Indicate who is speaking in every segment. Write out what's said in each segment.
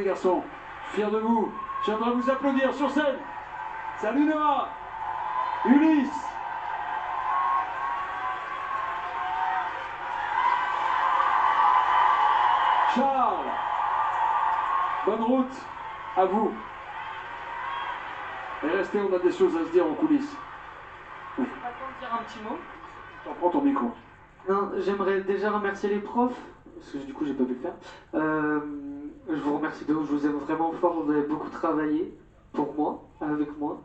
Speaker 1: garçons. Fier de vous. J'aimerais vous applaudir sur scène. Salut Noah. Ulysse. Charles. Bonne route à vous. Et restez, on a des choses à se dire en coulisses. Oui.
Speaker 2: Pas le temps de dire un petit mot.
Speaker 1: Prends ton micro.
Speaker 2: Non, j'aimerais déjà remercier les profs, parce que du coup j'ai pas pu le faire. Je vous remercie de vous, je vous aime vraiment fort, vous avez beaucoup travaillé pour moi, avec moi.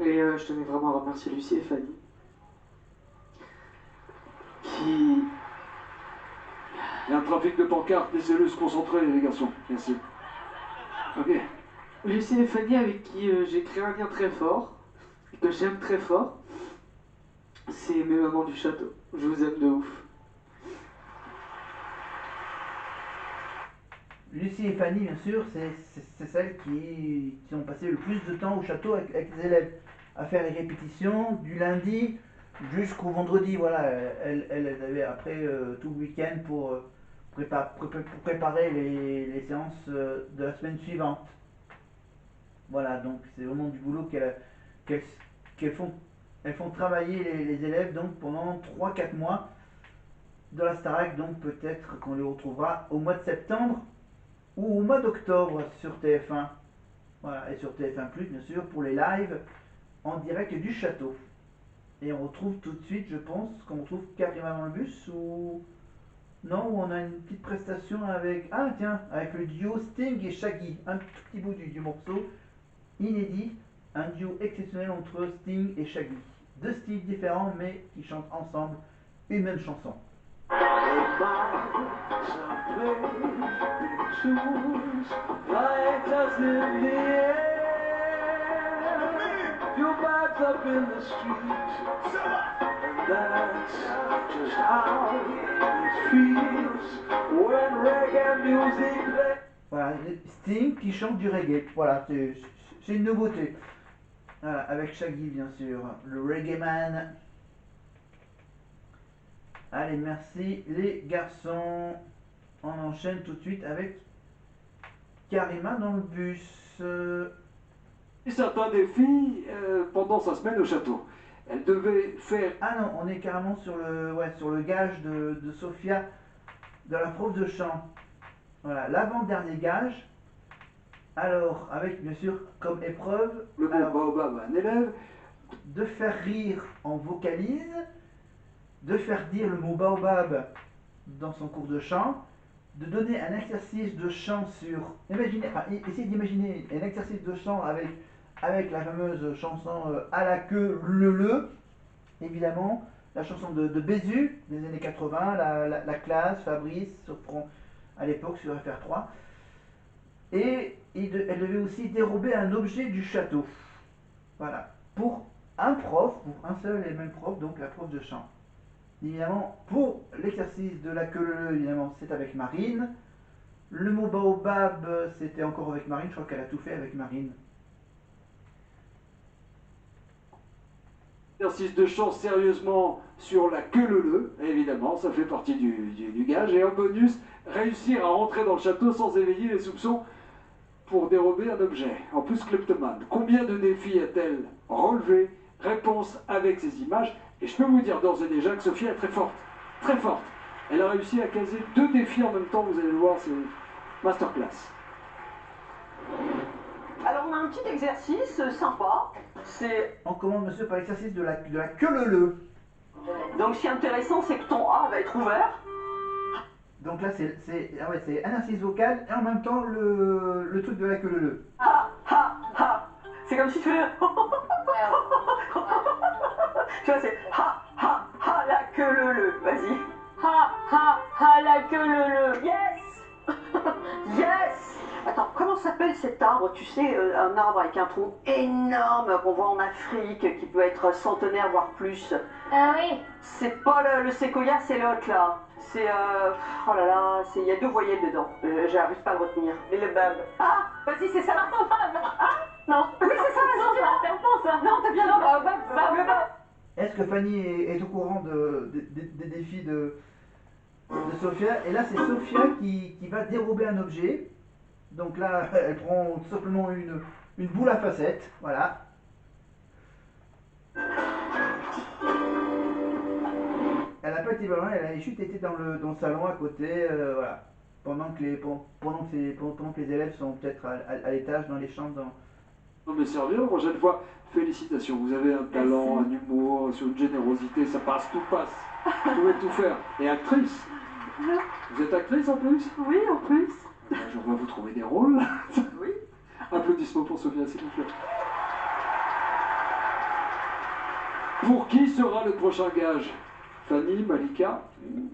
Speaker 2: Et je tenais vraiment à remercier Lucie et Fanny. Qui...
Speaker 1: Il y a un trafic de pancartes, laissez-le se concentrer les garçons. Merci. Ok.
Speaker 2: Lucie et Fanny avec qui j'ai créé un lien très fort, et que j'aime très fort. C'est mes mamans du château. Je vous aime de ouf.
Speaker 3: Lucie et Fanny, bien sûr, c'est celles qui ont passé le plus de temps au château avec les élèves, à faire les répétitions du lundi jusqu'au vendredi. Voilà, elles avaient après tout le week-end pour préparer les séances de la semaine suivante. Voilà, donc c'est vraiment du boulot qu'elles font. Elles font travailler les élèves donc pendant 3-4 mois de la Starac, donc peut-être qu'on les retrouvera au mois de septembre ou au mois d'octobre sur TF1. Voilà, et sur TF1+, bien sûr, pour les lives en direct du château. Et on retrouve tout de suite, je pense, qu'on retrouve Karima dans le bus ou... Non, où on a une petite prestation avec... Ah tiens, avec le duo Sting et Shaggy. Un tout petit bout du morceau inédit. Un duo exceptionnel entre Sting et Shaggy. Deux styles différents mais qui chantent ensemble une même chanson. Voilà, Sting qui chante du reggae. Voilà, c'est une nouveauté. Voilà, avec Shaggy bien sûr, le reggae man. Allez, merci les garçons. On enchaîne tout de suite avec Karima dans le bus.
Speaker 1: Et certains défis pendant sa semaine au château. Elle devait faire...
Speaker 3: Ah non, on est carrément sur le gage de Sophia, de la prof de chant. Voilà, l'avant-dernier gage. Alors, avec bien sûr comme épreuve,
Speaker 1: Le mot baobab à un élève.
Speaker 3: de faire rire en vocalise, de faire dire le mot baobab dans son cours de chant, de donner un exercice de chant sur... essayez d'imaginer un exercice de chant avec la fameuse chanson à la queue le, évidemment, la chanson de Bézu des années 80, la classe, Fabrice, à l'époque sur FR3. Et elle devait aussi dérober un objet du château. Voilà. Pour un prof, pour un seul et même prof, donc la prof de chant. Évidemment, pour l'exercice de la queue leu, évidemment, c'est avec Marine. Le mot baobab, c'était encore avec Marine. Je crois qu'elle a tout fait avec Marine.
Speaker 1: Exercice de chant sérieusement sur la queue leu, évidemment, ça fait partie du gage. Et en bonus, réussir à rentrer dans le château sans éveiller les soupçons pour dérober un objet. En plus, kleptomane. Combien de défis a-t-elle relevé? Réponse avec ces images. Et je peux vous dire d'ores et déjà que Sophia est très forte. Très forte. Elle a réussi à caser 2 défis en même temps, vous allez le voir, c'est masterclass.
Speaker 4: Alors on a un petit exercice sympa.
Speaker 3: On commence, monsieur, par l'exercice de la queue leu.
Speaker 4: Donc ce qui est intéressant, c'est que ton A va être ouvert.
Speaker 3: Donc là, c'est un exercice vocal et en même temps le truc de la queue leu.
Speaker 4: Ha ha ha. C'est comme si tu faisais... Tu vois, c'est ha ha ha la queue leu. Vas-y. Ha ha ha la queue leu. Yes. Yes. Attends, comment s'appelle cet arbre? Tu sais, un arbre avec un tronc énorme qu'on voit en Afrique, qui peut être centenaire, voire plus.
Speaker 5: Ah oui.
Speaker 4: C'est pas le séquoia, c'est l'autre là. C'est oh là là, il y a 2 voyelles dedans. J'arrive pas à le retenir. Mais le bab. Ah, vas-y, c'est ça. Ah, non. Oui, c'est ça, vas-y, dis-moi. Ça. Non, t'as bien le bab. Le bab.
Speaker 3: Est-ce que Fanny est au courant des défis de Sophia? Et là, c'est Sophia qui va dérober un objet. Donc là, elle prend tout simplement une boule à facettes, voilà. Elle n'a pas été loin, elle a juste été dans le salon à côté, voilà. Pendant que les élèves sont peut-être à l'étage, dans les chambres.
Speaker 1: Non mais sérieux, la prochaine fois, félicitations. Vous avez un talent, un humour, une générosité, ça passe, tout passe. Vous pouvez tout faire. Et actrice. Vous êtes actrice en plus?
Speaker 4: Oui, en plus.
Speaker 1: Je vais vous trouver des rôles.
Speaker 4: Oui.
Speaker 1: Applaudissements pour Sophia, s'il vous plaît. Pour qui sera le prochain gage? Fanny, Malika,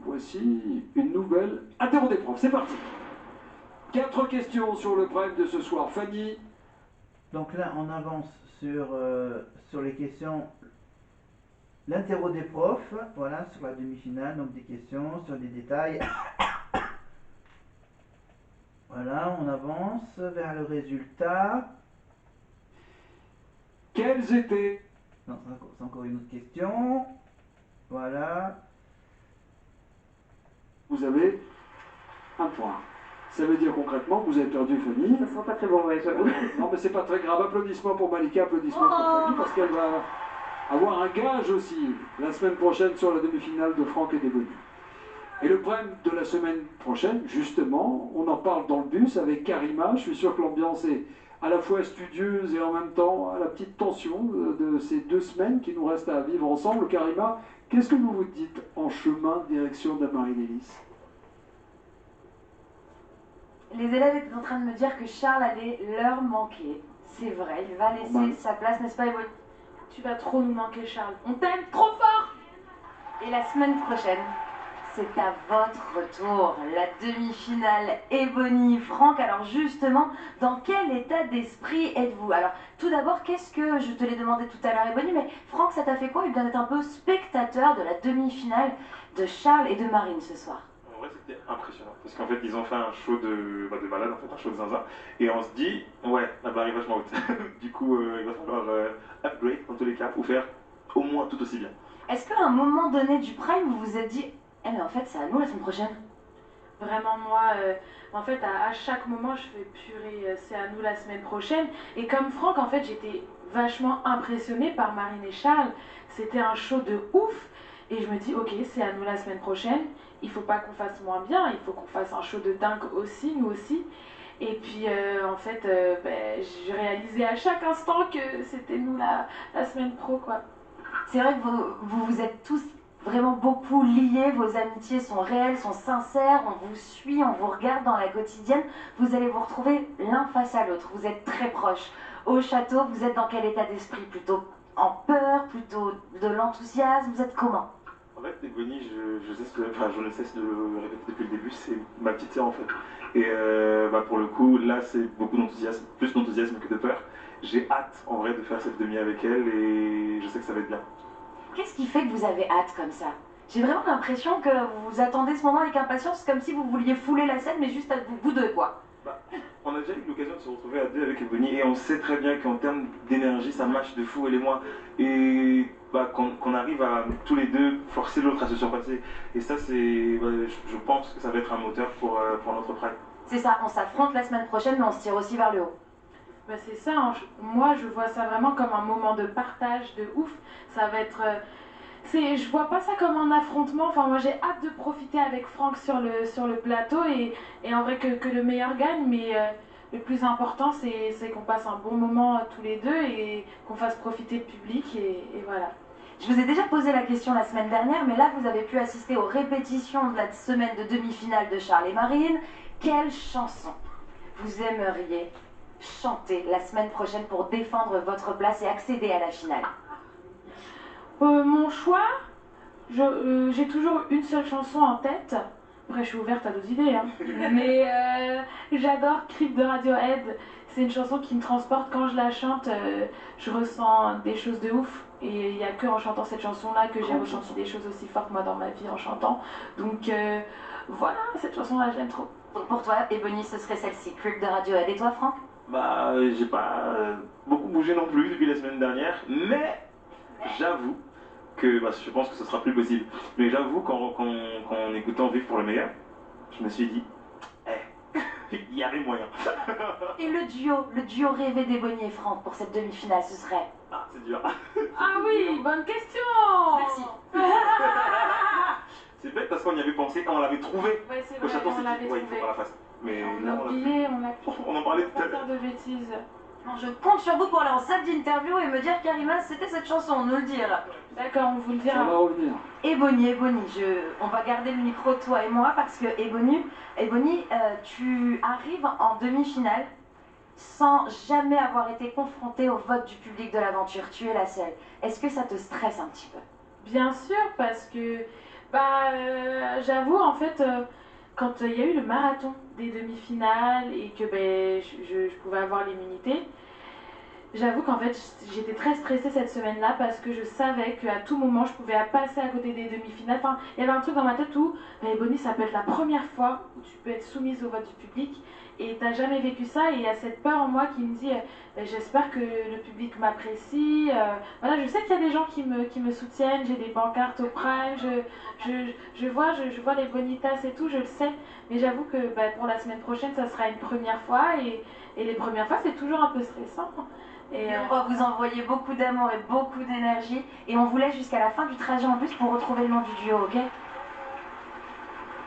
Speaker 1: voici une nouvelle interro des profs. C'est parti. 4 questions sur le prime de ce soir. Fanny.
Speaker 3: Donc là, on avance sur les questions. L'interro des profs, voilà, sur la demi-finale, donc des questions sur des détails. Voilà, on avance vers le résultat.
Speaker 1: Quels étaient...
Speaker 3: Non, c'est encore une autre question. Voilà.
Speaker 1: Vous avez un point. Ça veut dire concrètement que vous avez perdu Fanny.
Speaker 4: Ça sera pas très bon, ouais, j'avoue.
Speaker 1: Non, mais c'est pas très grave. Applaudissements pour Malika, applaudissements pour Fanny, parce qu'elle va avoir un gage aussi la semaine prochaine sur la demi-finale de Franck et d'Ebony. Et le problème de la semaine prochaine, justement, on en parle dans le bus avec Karima. Je suis sûr que l'ambiance est à la fois studieuse et en même temps à la petite tension de ces 2 semaines qui nous restent à vivre ensemble. Karima, qu'est-ce que vous vous dites en chemin direction d'Amarie-Lélis?
Speaker 5: Les élèves étaient en train de me dire que Charles allait leur manquer. C'est vrai, il va laisser sa place, n'est-ce pas, Ebony?
Speaker 6: Tu vas trop nous manquer, Charles. On t'aime trop fort!
Speaker 5: Et la semaine prochaine, c'est à votre tour, la demi-finale Ebony-Franck. Alors justement, dans quel état d'esprit êtes-vous? Alors tout d'abord, qu'est-ce que, je te l'ai demandé tout à l'heure Ebony, mais Franck, ça t'a fait quoi? Il vient d'être un peu spectateur de la demi-finale de Charles et de Marine ce soir.
Speaker 7: En vrai, c'était impressionnant, parce qu'en fait, ils ont fait un show de malade, en fait, un show de zinzin, et on se dit, ouais, la barre est vachement haute. Du coup, il va falloir upgrade, dans tous les cas, ou faire au moins tout aussi bien.
Speaker 5: Est-ce qu'à un moment donné du prime, vous vous êtes dit, eh mais en fait, c'est à nous la semaine prochaine?
Speaker 6: Vraiment, moi, en fait, à chaque moment, je fais purée, c'est à nous la semaine prochaine. Et comme Franck, en fait, j'étais vachement impressionnée par Marine et Charles. C'était un show de ouf. Et je me dis, ok, c'est à nous la semaine prochaine. Il faut pas qu'on fasse moins bien, il faut qu'on fasse un show de dingue aussi, nous aussi. Et puis, en fait, j'ai réalisé à chaque instant que c'était nous la semaine pro, quoi.
Speaker 5: C'est vrai que vous êtes tous vraiment beaucoup liés, vos amitiés sont réelles, sont sincères, on vous suit, on vous regarde dans la quotidienne, vous allez vous retrouver l'un face à l'autre, vous êtes très proches. Au château, vous êtes dans quel état d'esprit? Plutôt en peur, plutôt de l'enthousiasme, vous êtes comment?
Speaker 7: En fait, Ebony, je ne cesse de le répéter depuis le début, c'est ma petite sœur en fait. Et pour le coup, là, c'est beaucoup d'enthousiasme, plus d'enthousiasme que de peur. J'ai hâte en vrai de faire cette demi avec elle et je sais que ça va être bien.
Speaker 5: Qu'est-ce qui fait que vous avez hâte comme ça? J'ai vraiment l'impression que vous attendez ce moment avec impatience, comme si vous vouliez fouler la scène, mais juste à vous deux, quoi.
Speaker 7: On a déjà eu l'occasion de se retrouver à deux avec Ebony et on sait très bien qu'en termes d'énergie, ça match de fou, elle et moi. Et qu'on arrive à tous les deux forcer l'autre à se surpasser. Et ça, je pense que ça va être un moteur pour notre prime.
Speaker 5: C'est ça, on s'affronte la semaine prochaine, mais on se tire aussi vers le haut.
Speaker 6: Bah c'est ça, hein. Moi je vois ça vraiment comme un moment de partage de ouf. Ça va être... je vois pas ça comme un affrontement. Enfin, moi j'ai hâte de profiter avec Franck sur le plateau et en vrai que le meilleur gagne. Mais le plus important c'est qu'on passe un bon moment tous les deux et qu'on fasse profiter le public et voilà.
Speaker 5: Je vous ai déjà posé la question la semaine dernière, mais là vous avez pu assister aux répétitions de la semaine de demi-finale de Charles et Marine. Quelle chanson vous aimeriez chanter la semaine prochaine pour défendre votre place et accéder à la finale?
Speaker 6: Mon choix, j'ai toujours une seule chanson en tête. Après, je suis ouverte à d'autres idées, hein. Mais j'adore Creep de Radiohead. C'est une chanson qui me transporte. Quand je la chante, je ressens des choses de ouf. Et il n'y a que en chantant cette chanson-là que j'ai ressenti des choses aussi fortes, moi, dans ma vie, en chantant. Donc voilà, cette chanson-là, je l'aime trop.
Speaker 5: Donc pour toi, Ebony, ce serait celle-ci, Creep de Radiohead. Et toi, Franck?
Speaker 7: J'ai pas beaucoup bougé non plus depuis la semaine dernière, mais j'avoue que je pense que ce sera plus possible. Mais j'avoue qu'en écoutant Vivre pour le meilleur, je me suis dit, il y avait moyen.
Speaker 5: Et le duo rêvé d'Ebony et Franck pour cette demi-finale, ce serait?
Speaker 7: Ah, c'est dur.
Speaker 6: Ah oui, bonne question.
Speaker 5: Merci.
Speaker 7: C'est bête parce qu'on y avait pensé quand on l'avait trouvé.
Speaker 6: Ouais, c'est
Speaker 7: Au
Speaker 6: vrai,
Speaker 7: château,
Speaker 6: on
Speaker 7: c'est
Speaker 6: l'avait
Speaker 7: dit, ouais, il
Speaker 6: trouvé.
Speaker 7: faut voir la face. Mais
Speaker 6: On
Speaker 7: là,
Speaker 6: a oublié,
Speaker 7: on en parlait
Speaker 6: faut
Speaker 7: tout à
Speaker 6: pas
Speaker 7: l'heure.
Speaker 6: faire de bêtises.
Speaker 5: Bon, je compte sur vous pour aller en salle d'interview et me dire, Karima, c'était cette chanson, nous le dire.
Speaker 6: D'accord, on vous le
Speaker 1: Ça
Speaker 6: dira.
Speaker 1: va revenir.
Speaker 5: Ebony, on va garder le micro, toi et moi, parce que Ebony, tu arrives en demi-finale sans jamais avoir été confrontée au vote du public de l'aventure. Tu es la seule. Est-ce que ça te stresse un petit peu?
Speaker 6: Bien sûr, parce que, j'avoue, en fait, quand il y a eu le marathon des demi-finales et que je pouvais avoir l'immunité, j'avoue qu'en fait, j'étais très stressée cette semaine-là parce que je savais qu'à tout moment, je pouvais passer à côté des demi-finales. Enfin, il y avait un truc dans ma tête où, Ebony, ça peut être la première fois où tu peux être soumise au vote du public et t'as jamais vécu ça. Et il y a cette peur en moi qui me dit, j'espère que le public m'apprécie. Voilà, je sais qu'il y a des gens qui me soutiennent, j'ai des pancartes au Prime, je vois les bonitas et tout, je le sais. Mais j'avoue que pour la semaine prochaine, ça sera une première fois et les premières fois, c'est toujours un peu stressant.
Speaker 5: Et on va vous envoyer beaucoup d'amour et beaucoup d'énergie. Et on vous laisse jusqu'à la fin du trajet en bus pour retrouver le nom du duo, ok?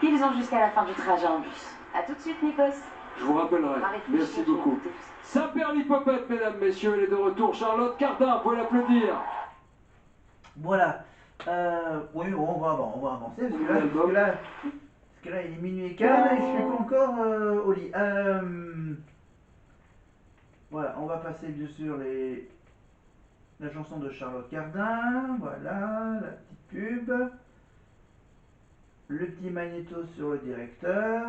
Speaker 5: Ils ont jusqu'à la fin du trajet en bus. A tout de suite, Nikos.
Speaker 1: Je vous rappellerai. Merci beaucoup. Saint-Père-Lipopette, mesdames, messieurs, elle est de retour. Charlotte Cardin, vous pouvez l'applaudir.
Speaker 3: Voilà. Oui, on va avancer parce que là, il est minuit et quart et je suis pas encore au lit. Voilà, on va passer bien sûr la chanson de Charlotte Cardin. Voilà, la petite pub. Le petit magnéto sur le directeur.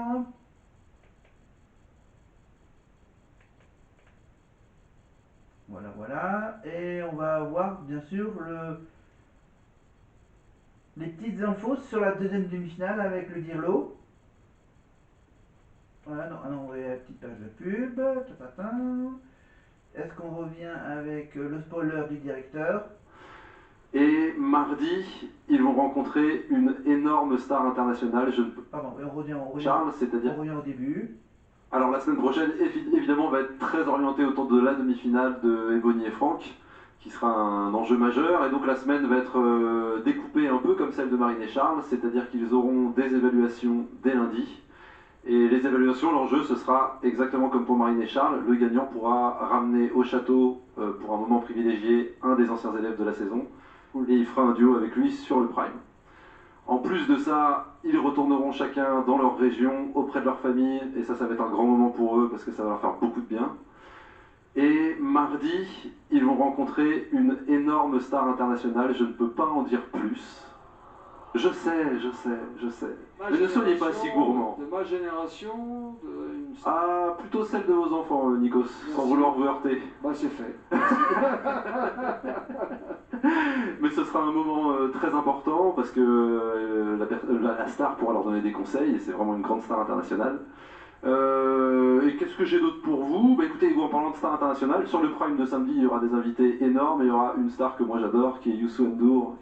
Speaker 3: Voilà. Et on va avoir bien sûr les petites infos sur la deuxième demi-finale avec le Dirlo. Voilà, non, on va la petite page de pub. Est-ce qu'on revient avec le spoiler du directeur?
Speaker 8: Et mardi, ils vont rencontrer une énorme star internationale.
Speaker 3: Pardon, et on revient
Speaker 8: Charles, c'est-à-dire.
Speaker 3: On revient au début.
Speaker 8: Alors la semaine prochaine, évidemment, va être très orientée autour de la demi-finale de Ebony et Franck, qui sera un enjeu majeur. Et donc la semaine va être découpée un peu comme celle de Marine et Charles, c'est-à-dire qu'ils auront des évaluations dès lundi. Et les évaluations, l'enjeu, ce sera exactement comme pour Marine et Charles. Le gagnant pourra ramener au château, pour un moment privilégié, un des anciens élèves de la saison. Et il fera un duo avec lui sur le Prime. En plus de ça, ils retourneront chacun dans leur région, auprès de leur famille. Et ça va être un grand moment pour eux, parce que ça va leur faire beaucoup de bien. Et mardi, ils vont rencontrer une énorme star internationale. Je ne peux pas en dire plus. Je sais. Mais ne soyez pas si gourmand.
Speaker 1: De ma génération,
Speaker 8: Ah, plutôt celle de vos enfants, Nikos, sans vouloir vous heurter.
Speaker 1: Bah, c'est fait.
Speaker 8: Mais ce sera un moment très important parce que la star pourra leur donner des conseils et c'est vraiment une grande star internationale. Et qu'est-ce que j'ai d'autre pour vous? Bah écoutez, en parlant de star internationale, sur le Prime de samedi, il y aura des invités énormes et il y aura une star que moi j'adore qui est Youssou N'Dour,